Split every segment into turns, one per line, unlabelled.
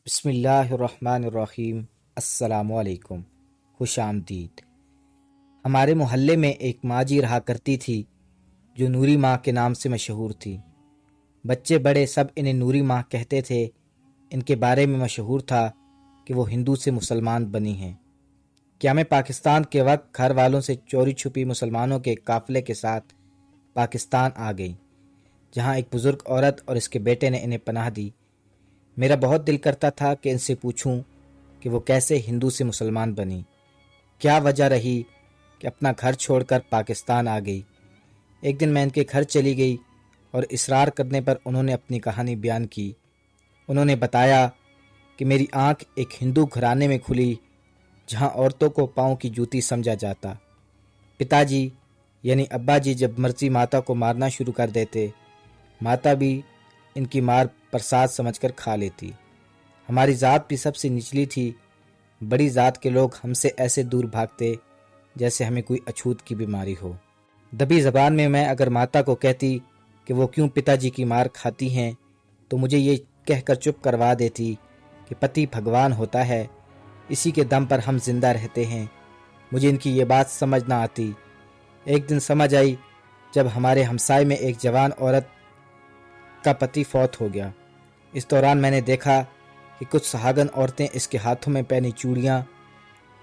بسم اللہ الرحمن الرحیم۔ السلام علیکم، خوش آمدید۔ ہمارے محلے میں ایک ماں جی رہا کرتی تھی جو نوری ماں کے نام سے مشہور تھی۔ بچے بڑے سب انہیں نوری ماں کہتے تھے۔ ان کے بارے میں مشہور تھا کہ وہ ہندو سے مسلمان بنی ہیں۔ قیام پاکستان کے وقت گھر والوں سے چوری چھپی مسلمانوں کے قافلے کے ساتھ پاکستان آ گئی، جہاں ایک بزرگ عورت اور اس کے بیٹے نے انہیں پناہ دی۔ میرا بہت دل کرتا تھا کہ ان سے پوچھوں کہ وہ کیسے ہندو سے مسلمان بنی، کیا وجہ رہی کہ اپنا گھر چھوڑ کر پاکستان آ گئی۔ ایک دن میں ان کے گھر چلی گئی اور اصرار کرنے پر انہوں نے اپنی کہانی بیان کی۔ انہوں نے بتایا کہ میری آنکھ ایک ہندو گھرانے میں کھلی جہاں عورتوں کو پاؤں کی جوتی سمجھا جاتا۔ پتا جی یعنی ابا جی جب مرضی ماتا کو مارنا شروع کر دیتے، ماتا بھی ان کی مار پرساد سمجھ کر کھا لیتی۔ ہماری ذات بھی سب سے نچلی تھی۔ بڑی ذات کے لوگ ہم سے ایسے دور بھاگتے جیسے ہمیں کوئی اچھوت کی بیماری ہو۔ دبی زبان میں اگر ماتا کو کہتی کہ وہ کیوں پتا جی کی مار کھاتی ہیں تو مجھے یہ کہہ کر چپ کروا دیتی کہ پتی بھگوان ہوتا ہے، اسی کے دم پر ہم زندہ رہتے ہیں۔ مجھے ان کی یہ بات سمجھ نہ آتی۔ ایک دن سمجھ آئی جب ہمارے ہمسائے میں ایک جوان عورت کا پتی فوت ہو گیا۔ اس دوران میں نے دیکھا کہ کچھ سہاگن عورتیں اس کے ہاتھوں میں پہنی چوڑیاں،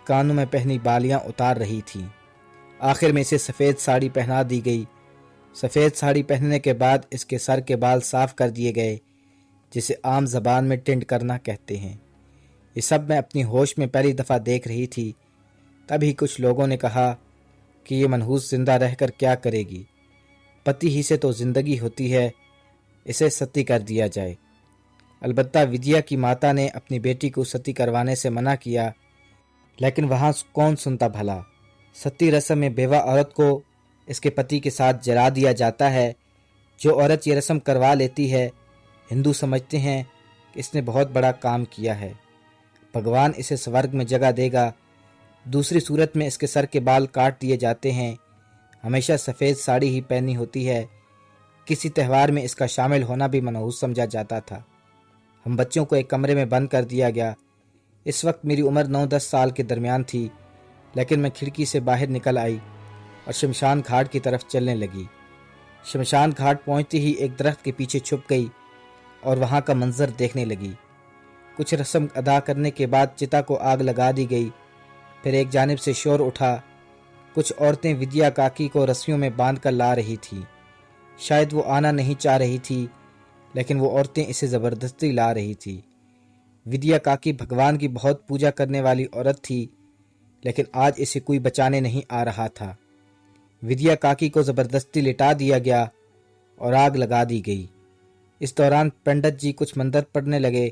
کانوں میں پہنی بالیاں اتار رہی تھیں۔ آخر میں اسے سفید ساڑی پہنا دی گئی۔ سفید ساڑی پہننے کے بعد اس کے سر کے بال صاف کر دیے گئے، جسے عام زبان میں ٹنڈ کرنا کہتے ہیں۔ یہ سب میں اپنی ہوش میں پہلی دفعہ دیکھ رہی تھی۔ تبھی کچھ لوگوں نے کہا کہ یہ منحوس زندہ رہ کر کیا کرے گی، پتی ہی سے تو زندگی ہوتی ہے، اسے ستی کر دیا جائے۔ البتہ ودیا کی ماتا نے اپنی بیٹی کو ستی کروانے سے منع کیا، لیکن وہاں کون سنتا بھلا۔ ستی رسم میں بیوہ عورت کو اس کے پتی کے ساتھ جلا دیا جاتا ہے۔ جو عورت یہ رسم کروا لیتی ہے، ہندو سمجھتے ہیں کہ اس نے بہت بڑا کام کیا ہے، بھگوان اسے سورگ میں جگہ دے گا۔ دوسری صورت میں اس کے سر کے بال کاٹ دیے جاتے ہیں۔ ہمیشہ سفید ساڑی ہی پہنی ہوتی ہے۔ کسی تہوار میں اس کا شامل ہونا بھی منحوس سمجھا جاتا تھا۔ ہم بچوں کو ایک کمرے میں بند کر دیا گیا۔ اس وقت میری عمر 9-10 سال کے درمیان تھی، لیکن میں کھڑکی سے باہر نکل آئی اور شمشان گھاٹ کی طرف چلنے لگی۔ شمشان گھاٹ پہنچتے ہی ایک درخت کے پیچھے چھپ گئی اور وہاں کا منظر دیکھنے لگی۔ کچھ رسم ادا کرنے کے بعد چتا کو آگ لگا دی گئی۔ پھر ایک جانب سے شور اٹھا۔ کچھ عورتیں ودیا کاکی کو رسیوں میں باندھ کر لا رہی تھیں۔ شاید وہ آنا نہیں چاہ رہی تھی، لیکن وہ عورتیں اسے زبردستی لا رہی تھی۔ ودیا کاکی بھگوان کی بہت پوجا کرنے والی عورت تھی، لیکن آج اسے کوئی بچانے نہیں آ رہا تھا۔ ودیا کاکی کو زبردستی لٹا دیا گیا اور آگ لگا دی گئی۔ اس دوران پنڈت جی کچھ منتر پڑھنے لگے۔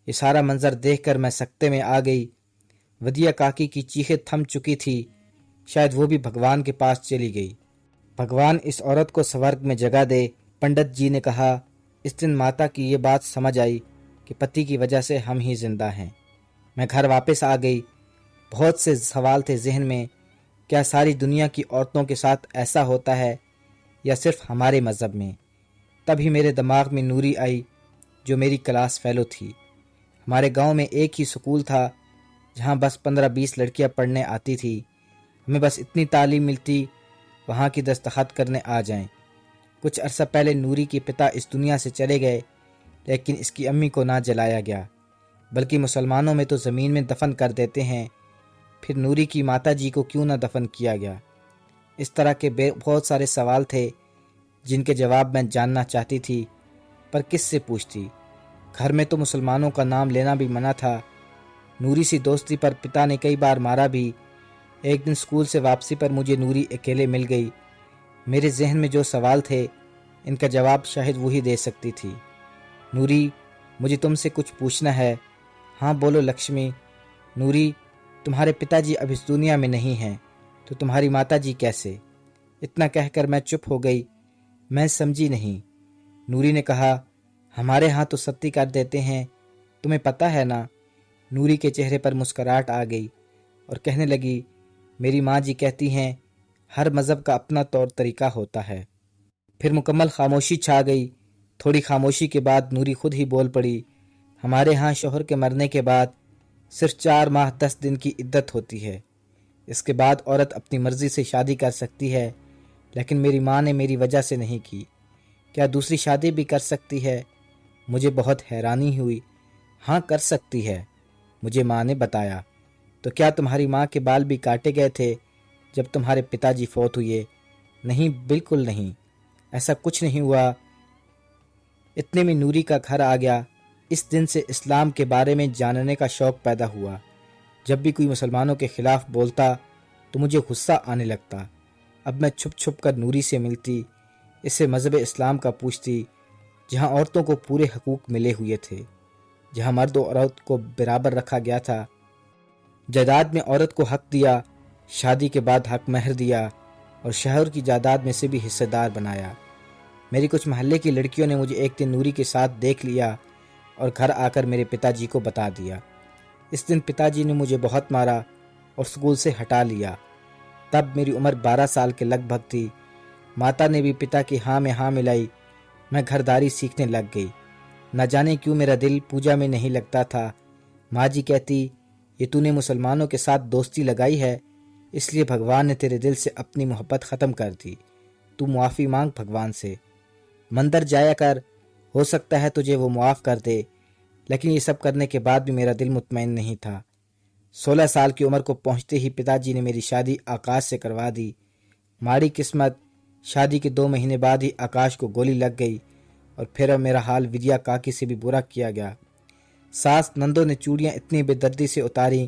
یہ سارا منظر دیکھ کر میں سکتے میں آ گئی۔ ودیا کاکی کی چیخیں تھم چکی تھی، شاید وہ بھی بھگوان کے پاس چلی گئی۔ بھگوان اس عورت کو سورگ میں جگہ دے، پنڈت جی نے کہا۔ اس دن ماتا کی یہ بات سمجھ آئی کہ پتی کی وجہ سے ہم ہی زندہ ہیں۔ میں گھر واپس آ گئی۔ بہت سے سوال تھے ذہن میں۔ کیا ساری دنیا کی عورتوں کے ساتھ ایسا ہوتا ہے یا صرف ہمارے مذہب میں؟ تبھی میرے دماغ میں نوری آئی جو میری کلاس فیلو تھی۔ ہمارے گاؤں میں ایک ہی سکول تھا جہاں بس 15-20 لڑکیاں پڑھنے آتی تھی۔ ہمیں بس اتنی تعلیم ملتی وہاں کی دستخط کرنے آ جائیں۔ کچھ عرصہ پہلے نوری کے پتا اس دنیا سے چلے گئے، لیکن اس کی امی کو نہ جلایا گیا، بلکہ مسلمانوں میں تو زمین میں دفن کر دیتے ہیں۔ پھر نوری کی ماتا جی کو کیوں نہ دفن کیا گیا؟ اس طرح کے بہت سارے سوال تھے جن کے جواب میں جاننا چاہتی تھی، پر کس سے پوچھتی؟ گھر میں تو مسلمانوں کا نام لینا بھی منع تھا۔ نوری سی دوستی پر پتا نے کئی بار مارا بھی۔ ایک دن اسکول سے واپسی پر مجھے نوری اکیلے مل گئی۔ میرے ذہن میں جو سوال تھے ان کا جواب شاید وہی دے سکتی تھی۔ نوری، مجھے تم سے کچھ پوچھنا ہے۔ ہاں بولو لکشمی۔ نوری، تمہارے پتا جی اب اس دنیا میں نہیں ہیں، تو تمہاری ماتا جی کیسے؟ اتنا کہہ کر میں چپ ہو گئی۔ میں سمجھی نہیں۔ نوری نے کہا، ہمارے ہاں تو ستی کر دیتے ہیں، تمہیں پتہ ہے نا؟ نوری کے چہرے پر مسکراہٹ آ گئی اور کہنے لگی، میری ماں جی کہتی ہیں ہر مذہب کا اپنا طور طریقہ ہوتا ہے۔ پھر مکمل خاموشی چھا گئی۔ تھوڑی خاموشی کے بعد نوری خود ہی بول پڑی، ہمارے ہاں شوہر کے مرنے کے بعد صرف 4 ماہ 10 دن کی عدت ہوتی ہے۔ اس کے بعد عورت اپنی مرضی سے شادی کر سکتی ہے، لیکن میری ماں نے میری وجہ سے نہیں کی۔ کیا دوسری شادی بھی کر سکتی ہے؟ مجھے بہت حیرانی ہوئی۔ ہاں کر سکتی ہے، مجھے ماں نے بتایا۔ تو کیا تمہاری ماں کے بال بھی کاٹے گئے تھے جب تمہارے پتا جی فوت ہوئے؟ نہیں، بالکل نہیں، ایسا کچھ نہیں ہوا۔ اتنے میں نوری کا گھر آ گیا۔ اس دن سے اسلام کے بارے میں جاننے کا شوق پیدا ہوا۔ جب بھی کوئی مسلمانوں کے خلاف بولتا تو مجھے غصہ آنے لگتا۔ اب میں چھپ چھپ کر نوری سے ملتی، اس سے مذہب اسلام کا پوچھتی، جہاں عورتوں کو پورے حقوق ملے ہوئے تھے، جہاں مرد و عورت کو برابر رکھا گیا تھا۔ جائیداد میں عورت کو حق دیا، شادی کے بعد حق مہر دیا، اور شوہر کی جائیداد میں سے بھی حصہ دار بنایا۔ میری کچھ محلے کی لڑکیوں نے مجھے ایک دن نوری کے ساتھ دیکھ لیا اور گھر آ کر میرے پتا جی کو بتا دیا۔ اس دن پتا جی نے مجھے بہت مارا اور اسکول سے ہٹا لیا۔ تب میری عمر 12 سال کے لگ بھگ تھی۔ ماتا نے بھی پتا کی ہاں میں ہاں ملائی۔ میں گھرداری سیکھنے لگ گئی۔ نہ جانے کیوں میرا دل پوجا میں نہیں لگتا تھا۔ ماں جی کہتی، یہ تو نے مسلمانوں کے ساتھ دوستی لگائی ہے، اس لیے بھگوان نے تیرے دل سے اپنی محبت ختم کر دی۔ تو معافی مانگ بھگوان سے، مندر جایا کر، ہو سکتا ہے تجھے وہ معاف کر دے۔ لیکن یہ سب کرنے کے بعد بھی میرا دل مطمئن نہیں تھا۔ 16 سال کی عمر کو پہنچتے ہی پتا جی نے میری شادی آکاش سے کروا دی۔ ماڑی قسمت، شادی کے 2 مہینے بعد ہی آکاش کو گولی لگ گئی، اور پھر میرا حال ودیا کاکی سے بھی برا کیا گیا۔ ساس نندوں نے چوڑیاں اتنی بے دردی سے اتاری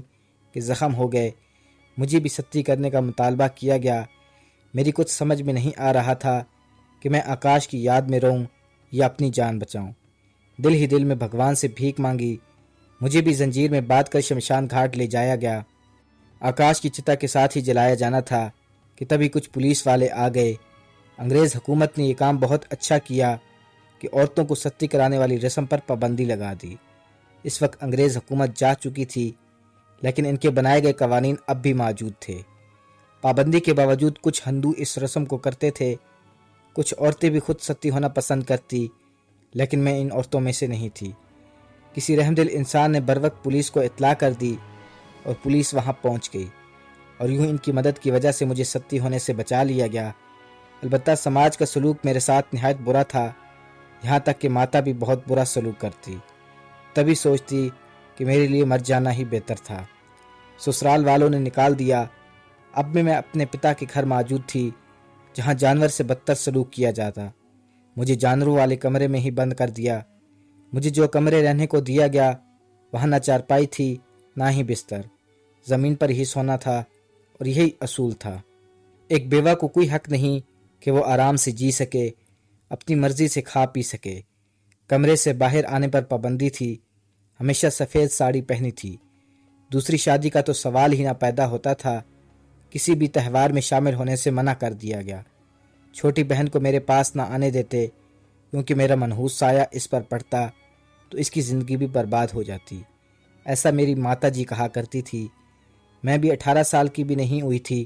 کہ زخم ہو گئے۔ مجھے بھی ستی کرنے کا مطالبہ کیا گیا۔ میری کچھ سمجھ میں نہیں آ رہا تھا کہ میں آکاش کی یاد میں رہوں یا اپنی جان بچاؤں۔ دل ہی دل میں بھگوان سے بھیک مانگی۔ مجھے بھی زنجیر میں باندھ کر شمشان گھاٹ لے جایا گیا۔ آکاش کی چتا کے ساتھ ہی جلایا جانا تھا کہ تبھی کچھ پولیس والے آ گئے۔ انگریز حکومت نے یہ کام بہت اچھا کیا کہ عورتوں کو ستی کرانے والی رسم پر پابندی لگا دی۔ اس وقت انگریز حکومت جا چکی تھی، لیکن ان کے بنائے گئے قوانین اب بھی موجود تھے۔ پابندی کے باوجود کچھ ہندو اس رسم کو کرتے تھے۔ کچھ عورتیں بھی خود ستی ہونا پسند کرتی، لیکن میں ان عورتوں میں سے نہیں تھی۔ کسی رحمدل انسان نے بروقت پولیس کو اطلاع کر دی اور پولیس وہاں پہنچ گئی، اور یوں ان کی مدد کی وجہ سے مجھے ستی ہونے سے بچا لیا گیا۔ البتہ سماج کا سلوک میرے ساتھ نہایت برا تھا، یہاں تک کہ ماتا بھی بہت برا سلوک کرتی۔ تبھی سوچتی کہ میرے لیے مر جانا ہی بہتر تھا۔ سسرال والوں نے نکال دیا۔ اب بھی میں اپنے پتا کے گھر موجود تھی، جہاں جانور سے بدتر سلوک کیا جاتا۔ مجھے جانوروں والے کمرے میں ہی بند کر دیا۔ مجھے جو کمرے رہنے کو دیا گیا، وہاں نہ چارپائی تھی نہ ہی بستر، زمین پر ہی سونا تھا، اور یہی اصول تھا۔ ایک بیوہ کو کوئی حق نہیں کہ وہ آرام سے جی سکے، اپنی مرضی سے کھا پی سکے۔ کمرے سے باہر آنے پر پابندی تھی۔ ہمیشہ سفید ساڑی پہنی تھی۔ دوسری شادی کا تو سوال ہی نہ پیدا ہوتا تھا۔ کسی بھی تہوار میں شامل ہونے سے منع کر دیا گیا۔ چھوٹی بہن کو میرے پاس نہ آنے دیتے، کیونکہ میرا منحوس سایہ اس پر پڑتا تو اس کی زندگی بھی برباد ہو جاتی، ایسا میری ماتا جی کہا کرتی تھی۔ میں بھی 18 سال کی بھی نہیں ہوئی تھی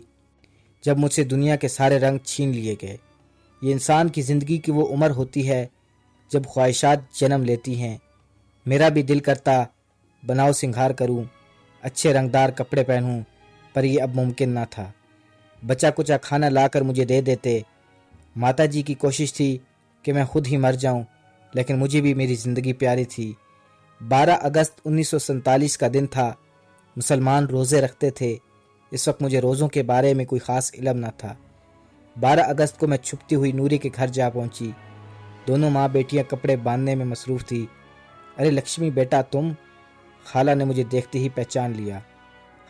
جب مجھ سے دنیا کے سارے رنگ چھین لیے گئے۔ یہ انسان کی زندگی کی وہ عمر ہوتی ہے جب خواہشات جنم لیتی ہیں۔ میرا بھی دل کرتا بناؤ سنگھار کروں، اچھے رنگدار کپڑے پہنوں، پر یہ اب ممکن نہ تھا۔ بچا کچا کھانا لا کر مجھے دے دیتے۔ ماتا جی کی کوشش تھی کہ میں خود ہی مر جاؤں، لیکن مجھے بھی میری زندگی پیاری تھی۔ 12 اگست 1947 کا دن تھا۔ مسلمان روزے رکھتے تھے۔ اس وقت مجھے روزوں کے بارے میں کوئی خاص علم نہ تھا۔ 12 اگست کو میں چھپتی ہوئی نوری کے گھر جا پہنچی۔ دونوں ماں بیٹیاں کپڑے باندھنے میں مصروف تھی۔ ارے لکشمی بیٹا تم؟ خالہ نے مجھے دیکھتے ہی پہچان لیا۔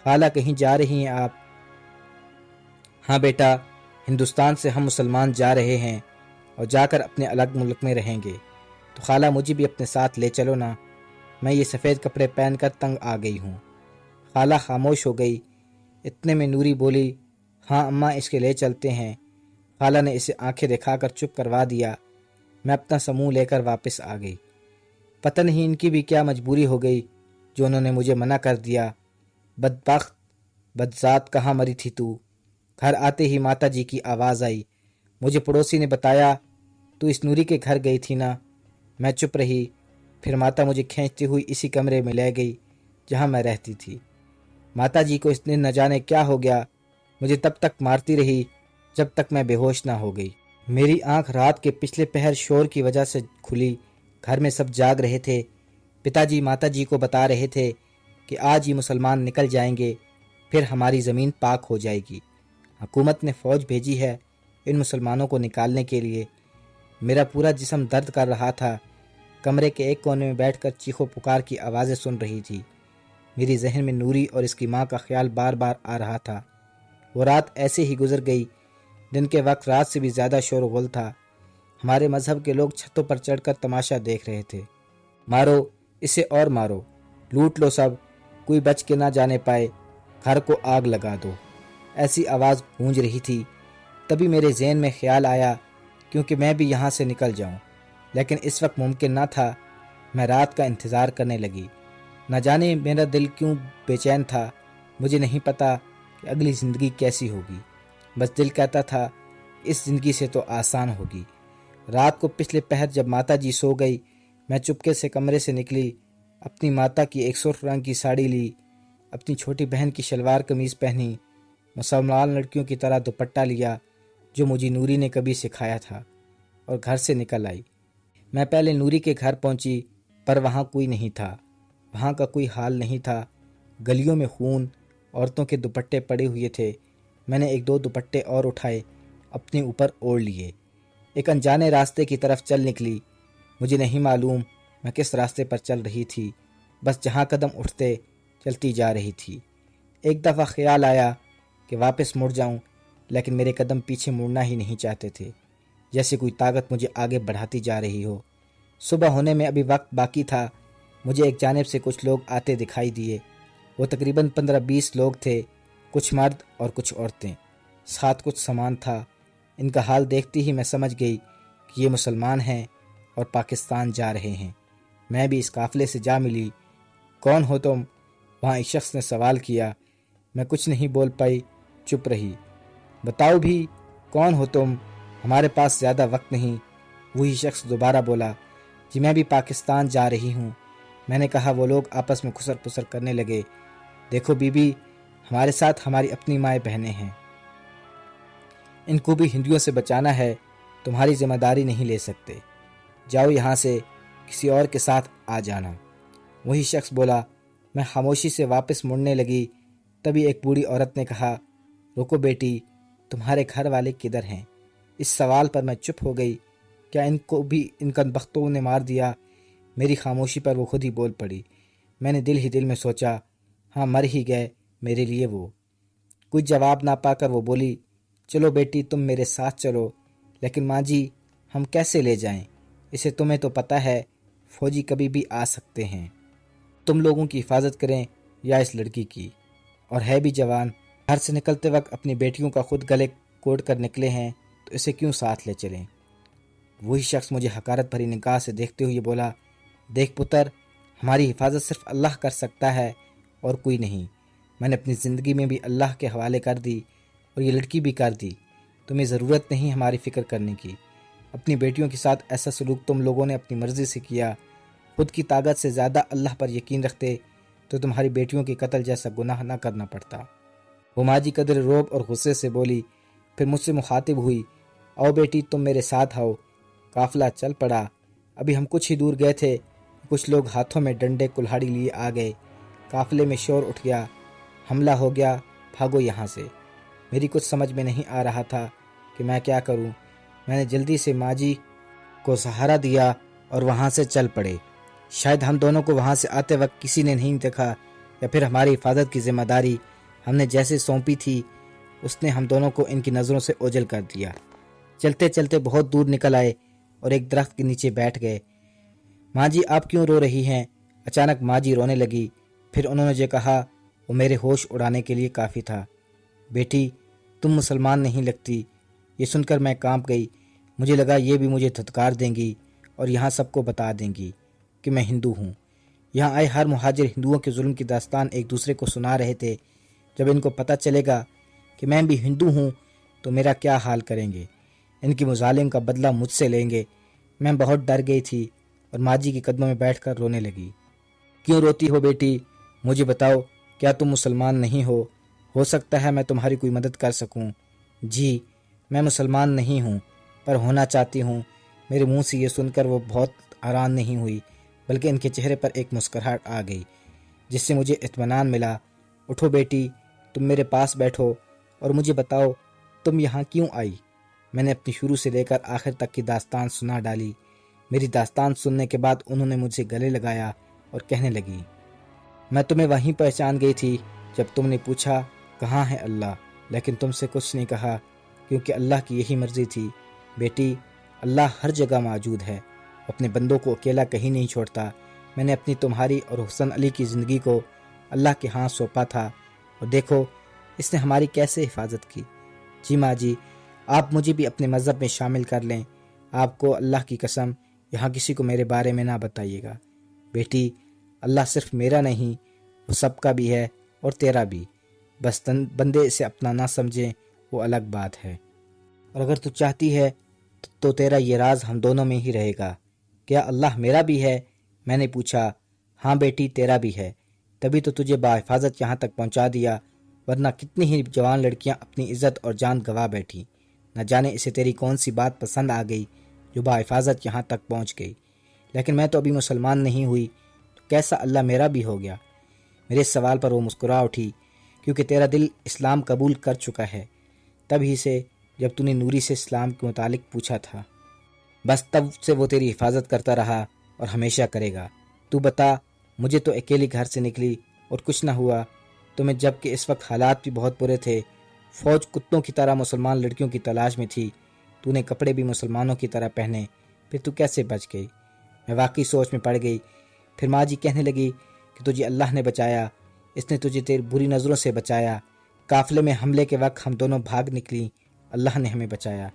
خالہ کہیں جا رہی ہیں آپ؟ ہاں بیٹا، ہندوستان سے ہم مسلمان جا رہے ہیں اور جا کر اپنے الگ ملک میں رہیں گے، تو خالہ مجھے بھی اپنے ساتھ لے چلو نا، میں یہ سفید کپڑے پہن کر تنگ آ گئی ہوں۔ خالہ خاموش ہو گئی۔ اتنے میں نوری بولی، ہاں اماں اس کے لے چلتے ہیں۔ خالہ نے اسے آنکھیں دکھا کر چپ کروا دیا۔ میں اپنا سموں لے کر واپس آ گئی۔ پتہ نہیں ان کی بھی کیا مجبوری ہو گئی جو انہوں نے مجھے منع کر دیا۔ بدبخت، بدذات، کہاں مری تھی تو؟ گھر آتے ہی ماتا جی کی آواز آئی۔ مجھے پڑوسی نے بتایا تو اس نوری کے گھر گئی تھی نا۔ میں چپ رہی۔ پھر ماتا مجھے کھینچتی ہوئی اسی کمرے میں لے گئی جہاں میں رہتی تھی۔ ماتا جی کو اس دن نہ جانے کیا ہو گیا، مجھے تب تک مارتی رہی جب تک میں بے ہوش نہ ہو گئی۔ میری آنکھ رات کے پچھلے پہر شور کی وجہ سے کھلی۔ گھر میں سب جاگ رہے تھے۔ پتا جی ماتا جی کو بتا رہے تھے کہ آج ہی مسلمان نکل جائیں گے، پھر ہماری زمین پاک ہو جائے گی۔ حکومت نے فوج بھیجی ہے ان مسلمانوں کو نکالنے کے لیے۔ میرا پورا جسم درد کر رہا تھا۔ کمرے کے ایک کونے میں بیٹھ کر چیخو پکار کی آوازیں سن رہی تھی۔ میری ذہن میں نوری اور اس کی ماں کا خیال بار بار آ رہا تھا۔ وہ رات ایسے ہی گزر گئی۔ دن کے وقت رات سے بھی زیادہ شور و غل تھا۔ ہمارے مذہب کے لوگ چھتوں پر چڑھ کر تماشا دیکھ رہے تھے۔ مارو اسے اور مارو، لوٹ لو سب، کوئی بچ کے نہ جانے پائے، گھر کو آگ لگا دو، ایسی آواز گونج رہی تھی۔ تبھی میرے ذہن میں خیال آیا کیونکہ میں بھی یہاں سے نکل جاؤں، لیکن اس وقت ممکن نہ تھا۔ میں رات کا انتظار کرنے لگی۔ نہ جانے میرا دل کیوں بے چین تھا۔ مجھے نہیں پتا کہ اگلی زندگی کیسی ہوگی، بس دل کہتا تھا اس زندگی سے تو آسان ہوگی۔ رات کو پچھلے پہر جب ماتا جی سو گئی، میں چپکے سے کمرے سے نکلی، اپنی ماتا کی ایک سرخ رنگ کی ساڑی لی، اپنی چھوٹی بہن کی شلوار قمیض پہنی، مسلمان لڑکیوں کی طرح دوپٹہ لیا جو مجھے نوری نے کبھی سکھایا تھا، اور گھر سے نکل آئی۔ میں پہلے نوری کے گھر پہنچی، پر وہاں کوئی نہیں تھا۔ وہاں کا کوئی حال نہیں تھا۔ گلیوں میں خون، عورتوں کے دوپٹے پڑے ہوئے تھے۔ میں نے ایک دو دوپٹے اور اٹھائے، اپنے اوپر اوڑھ لیے۔ ایک انجانے راستے کی طرف چل نکلی۔ مجھے نہیں معلوم میں کس راستے پر چل رہی تھی، بس جہاں قدم اٹھتے چلتی جا رہی تھی۔ ایک دفعہ خیال آیا کہ واپس مڑ جاؤں، لیکن میرے قدم پیچھے مڑنا ہی نہیں چاہتے تھے، جیسے کوئی طاقت مجھے آگے بڑھاتی جا رہی ہو۔ صبح ہونے میں ابھی وقت باقی تھا۔ مجھے ایک جانب سے کچھ لوگ آتے دکھائی دیے۔ وہ تقریباً 15-20 لوگ تھے، کچھ مرد اور کچھ عورتیں، ساتھ کچھ سامان تھا۔ ان کا حال دیکھتی ہی میں سمجھ گئی کہ یہ مسلمان ہیں اور پاکستان جا رہے ہیں۔ میں بھی اس قافلے سے جا ملی۔ کون ہو تم؟ وہاں ایک شخص نے سوال کیا۔ میں کچھ نہیں بول پائی، چپ رہی۔ بتاؤ بھی کون ہو تم؟ ہمارے پاس زیادہ وقت نہیں۔ وہی شخص دوبارہ بولا، جی میں بھی پاکستان جا رہی ہوں۔ میں نے کہا۔ وہ لوگ آپس میں خسر پسر کرنے لگے۔ دیکھو بی بی، ہمارے ساتھ ہماری اپنی مائیں بہنیں ہیں، ان کو بھی ہندوؤں سے بچانا ہے، تمہاری ذمہ داری نہیں لے سکتے، جاؤ یہاں سے، کسی اور کے ساتھ آ جانا۔ وہی شخص بولا۔ میں خاموشی سے واپس مڑنے لگی، تبھی ایک بوڑھی عورت نے کہا، رکو بیٹی، تمہارے گھر والے کدھر ہیں؟ اس سوال پر میں چپ ہو گئی۔ کیا ان کو بھی ان کنبختوں نے مار دیا؟ میری خاموشی پر وہ خود ہی بول پڑی۔ میں نے دل ہی دل میں سوچا، ہاں مر ہی گئے میرے لیے وہ۔ کچھ جواب نہ پا کر وہ بولی، چلو بیٹی تم میرے ساتھ چلو، لیکن ماں جی ہم کیسے لے جائیں؟ اسے تمہیں تو پتہ ہے فوجی کبھی بھی آ سکتے ہیں، تم لوگوں کی حفاظت کریں یا اس لڑکی کی، اور ہے بھی جوان۔ گھر سے نکلتے وقت اپنی بیٹیوں کا خود گلے کوٹ کر نکلے ہیں تو اسے کیوں ساتھ لے چلیں؟ وہی شخص مجھے حقارت بھری نگاہ سے دیکھتے ہوئے بولا، دیکھ پتر، ہماری حفاظت صرف اللہ کر سکتا ہے اور کوئی نہیں۔ میں نے اپنی زندگی میں بھی اللہ کے حوالے کر دی اور یہ لڑکی بھی کر دی۔ تمہیں ضرورت نہیں ہماری فکر کرنے کی۔ اپنی بیٹیوں کے ساتھ ایسا سلوک تم لوگوں نے اپنی مرضی سے کیا۔ خود کی طاقت سے زیادہ اللہ پر یقین رکھتے تو تمہاری بیٹیوں کے قتل جیسا گناہ نہ کرنا پڑتا۔ وہ ماں جی قدر روب اور غصے سے بولی، پھر مجھ سے مخاطب ہوئی، آؤ بیٹی تم میرے ساتھ آؤ۔ قافلہ چل پڑا۔ ابھی ہم کچھ ہی دور گئے تھے، کچھ لوگ ہاتھوں میں ڈنڈے کلہاڑی لیے آ گئے۔ قافلے میں شور اٹھ گیا، حملہ ہو گیا، بھاگو یہاں سے۔ میری کچھ سمجھ میں نہیں آ رہا تھا کہ میں کیا کروں۔ میں نے جلدی سے ماں جی کو سہارا دیا اور وہاں سے چل پڑے۔ شاید ہم دونوں کو وہاں سے آتے وقت کسی نے نہیں دیکھا، یا پھر ہماری حفاظت کی ذمہ داری ہم نے جیسے سونپی تھی اس نے ہم دونوں کو ان کی نظروں سے اوجھل کر دیا۔ چلتے چلتے بہت دور نکل آئے اور ایک درخت کے نیچے بیٹھ گئے۔ ماں جی آپ کیوں رو رہی ہیں؟ اچانک ماں جی رونے لگی۔ پھر انہوں نے جو کہا وہ میرے ہوش اڑانے کے لیے کافی تھا۔ بیٹی تم مسلمان نہیں لگتی۔ یہ سن کر میں کانپ گئی۔ مجھے لگا یہ بھی مجھے دھتکار دیں گی اور یہاں سب کو بتا دیں گی کہ میں ہندو ہوں۔ یہاں آئے ہر مہاجر ہندوؤں کے ظلم کی داستان ایک دوسرے کو سنا رہے تھے۔ جب ان کو پتہ چلے گا کہ میں بھی ہندو ہوں تو میرا کیا حال کریں گے؟ ان کی مظالم کا بدلہ مجھ سے لیں گے۔ میں بہت ڈر گئی تھی اور اور ماں جی کے قدموں میں بیٹھ کر رونے لگی۔ کیوں روتی ہو بیٹی؟ مجھے بتاؤ، کیا تم مسلمان نہیں ہو سکتا ہے میں تمہاری کوئی مدد کر سکوں۔ جی، میں مسلمان نہیں ہوں، پر ہونا چاہتی ہوں۔ میرے منہ سے یہ سن کر وہ بہت حیران نہیں ہوئی، بلکہ ان کے چہرے پر ایک مسکراہٹ آ گئی جس سے مجھے اطمینان ملا۔ اٹھو بیٹی، تم میرے پاس بیٹھو اور مجھے بتاؤ تم یہاں کیوں آئی۔ میں نے اپنی شروع سے لے کر آخر تک کی داستان سنا ڈالی۔ میری داستان سننے کے بعد انہوں نے مجھ سے گلے لگایا اور کہنے لگی، میں تمہیں وہیں پہچان گئی تھی جب تم نے پوچھا کہاں ہے اللہ، لیکن تم سے کچھ نہیں کہا کیونکہ اللہ کی یہی مرضی تھی۔ بیٹی، اللہ ہر جگہ موجود ہے، اپنے بندوں کو اکیلا کہیں نہیں چھوڑتا۔ میں نے اپنی تمہاری اور حسن علی کی زندگی کو اللہ کے ہاں سونپا تھا، اور دیکھو اس نے ہماری کیسے حفاظت کی۔ جی ماں جی، آپ مجھے بھی اپنے مذہب میں شامل کر لیں۔ آپ کو اللہ کی قسم یہاں کسی کو میرے بارے میں نہ بتائیے گا۔ بیٹی، اللہ صرف میرا نہیں، وہ سب کا بھی ہے اور تیرا بھی، بس بندے اسے اپنا نہ سمجھیں، وہ الگ بات ہے۔ اور اگر تو چاہتی ہے تو تیرا یہ راز ہم دونوں میں ہی رہے گا۔ کیا اللہ میرا بھی ہے؟ میں نے پوچھا۔ ہاں بیٹی، تیرا بھی ہے، تبھی تو تجھے بحفاظت یہاں تک پہنچا دیا، ورنہ کتنی ہی جوان لڑکیاں اپنی عزت اور جان گنوا بیٹھی۔ نہ جانے اسے تیری کون سی بات پسند آ گئی جو بحفاظت یہاں تک پہنچ گئی، لیکن میں تو ابھی مسلمان نہیں ہوئی، تو کیسا اللہ میرا بھی ہو گیا؟ میرے سوال پر وہ مسکرا اٹھی، کیونکہ تیرا دل اسلام قبول کر چکا ہے، تب ہی سے جب تو نے نوری سے اسلام کے متعلق پوچھا تھا، بس تب سے وہ تیری حفاظت کرتا رہا اور ہمیشہ کرے گا۔ تو بتا، مجھے تو اکیلی گھر سے نکلی اور کچھ نہ ہوا، تمہیں جب کہ اس وقت حالات بھی بہت برے تھے، فوج کتوں کی طرح مسلمان لڑکیوں کی تلاش میں تھی، تو نے کپڑے بھی مسلمانوں کی طرح پہنے، پھر تو کیسے بچ گئی؟ میں واقعی سوچ میں پڑ گئی۔ پھر ماں جی کہنے لگی کہ تجھے اللہ نے بچایا، اس نے تجھے تیری بری نظروں سے بچایا۔ قافلے میں حملے کے وقت ہم دونوں بھاگ نکلی، اللہ نے ہمیں بچایا،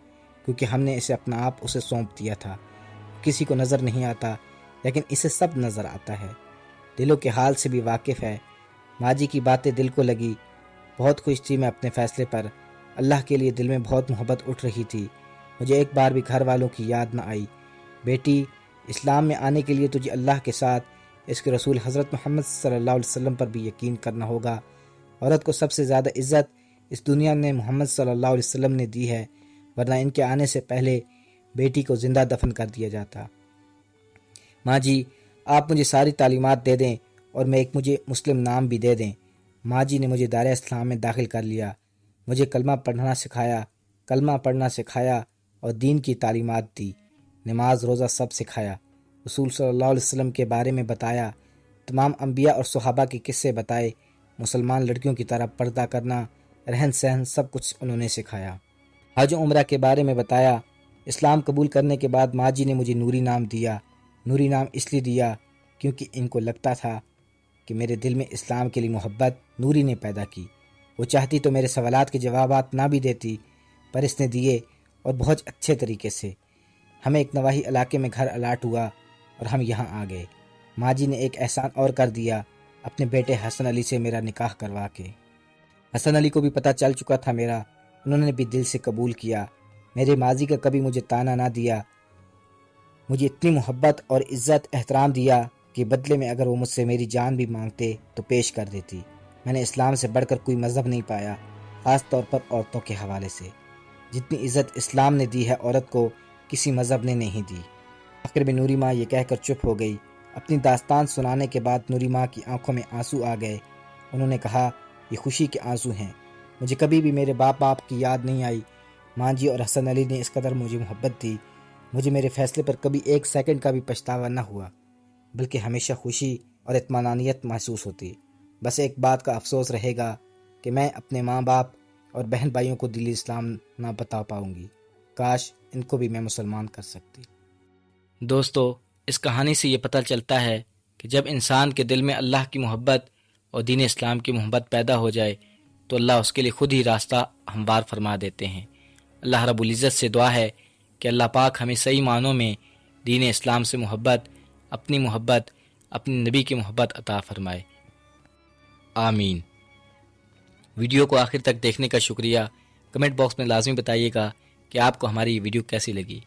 کیونکہ ہم نے اسے اپنا آپ اسے سونپ دیا تھا۔ کسی کو نظر نہیں آتا، لیکن اسے سب نظر آتا ہے، دلوں کے حال سے بھی واقف ہے۔ ماں جی کی باتیں دل کو لگی، بہت خوش تھی میں اپنے فیصلے پر، اللہ کے لیے دل میں بہت محبت اٹھ رہی تھی۔ مجھے ایک بار بھی گھر والوں کی یاد نہ آئی۔ بیٹی، اسلام میں آنے کے لیے تجھے اللہ کے ساتھ اس کے رسول حضرت محمد صلی اللہ علیہ وسلم پر بھی یقین کرنا ہوگا۔ عورت کو سب سے زیادہ عزت اس دنیا میں محمد صلی اللہ علیہ وسلم نے دی ہے، ورنہ ان کے آنے سے پہلے بیٹی کو زندہ دفن کر دیا جاتا۔ ماں جی، آپ مجھے ساری تعلیمات دے دیں اور مجھے مسلم نام بھی دے دیں۔ ماں جی نے مجھے دار اسلام میں داخل کر لیا، مجھے کلمہ پڑھنا سکھایا اور دین کی تعلیمات دی، نماز روزہ سب سکھایا، رسول صلی اللہ علیہ وسلم کے بارے میں بتایا، تمام انبیاء اور صحابہ کے قصے بتائے، مسلمان لڑکیوں کی طرح پردہ کرنا، رہن سہن سب کچھ انہوں نے سکھایا، حج و عمرہ کے بارے میں بتایا۔ اسلام قبول کرنے کے بعد ماں جی نے مجھے نوری نام دیا۔ نوری نام اس لیے دیا کیونکہ ان کو لگتا تھا کہ میرے دل میں اسلام کے لیے محبت نوری نے پیدا کی۔ وہ چاہتی تو میرے سوالات کے جوابات نہ بھی دیتی، پر اس نے دیے، اور بہت اچھے طریقے سے۔ ہمیں ایک نواحی علاقے میں گھر الاٹ ہوا اور ہم یہاں آ گئے۔ ماں جی نے ایک احسان اور کر دیا، اپنے بیٹے حسن علی سے میرا نکاح کروا کے۔ حسن علی کو بھی پتہ چل چکا تھا میرا، انہوں نے بھی دل سے قبول کیا۔ میرے ماضی کا کبھی مجھے تانا نہ دیا، مجھے اتنی محبت اور عزت احترام دیا کہ بدلے میں اگر وہ مجھ سے میری جان بھی مانگتے تو پیش کر دیتی۔ میں نے اسلام سے بڑھ کر کوئی مذہب نہیں پایا، خاص طور پر عورتوں کے حوالے سے۔ جتنی عزت اسلام نے دی ہے عورت کو، کسی مذہب نے نہیں دی۔ آخر میں نوری ماں یہ کہہ کر چپ ہو گئی۔ اپنی داستان سنانے کے بعد نوری ماں کی آنکھوں میں آنسو آ گئے۔ انہوں نے کہا، یہ خوشی کے آنسو ہیں، مجھے کبھی بھی میرے باپ کی یاد نہیں آئی۔ ماں جی اور حسن علی نے اس قدر مجھے محبت دی، مجھے میرے فیصلے پر کبھی ایک سیکنڈ کا بھی پچھتاوا نہ ہوا، بلکہ ہمیشہ خوشی اور اطمینانیت محسوس ہوتی۔ بس ایک بات کا افسوس رہے گا کہ میں اپنے ماں باپ اور بہن بھائیوں کو دین اسلام نہ بتا پاؤں گی، کاش ان کو بھی میں مسلمان کر سکتی۔ دوستو، اس کہانی سے یہ پتہ چلتا ہے کہ جب انسان کے دل میں اللہ کی محبت اور دین اسلام کی محبت پیدا ہو جائے تو اللہ اس کے لیے خود ہی راستہ ہموار فرما دیتے ہیں۔ اللہ رب العزت سے دعا ہے کہ اللہ پاک ہمیں صحیح معنوں میں دین اسلام سے محبت، اپنی نبی کی محبت عطا فرمائے، آمین۔ ویڈیو کو آخر تک دیکھنے کا شکریہ۔ کمنٹ باکس میں لازمی بتائیے گا کہ آپ کو ہماری یہ ویڈیو کیسی لگی۔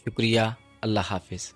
شکریہ، اللہ حافظ۔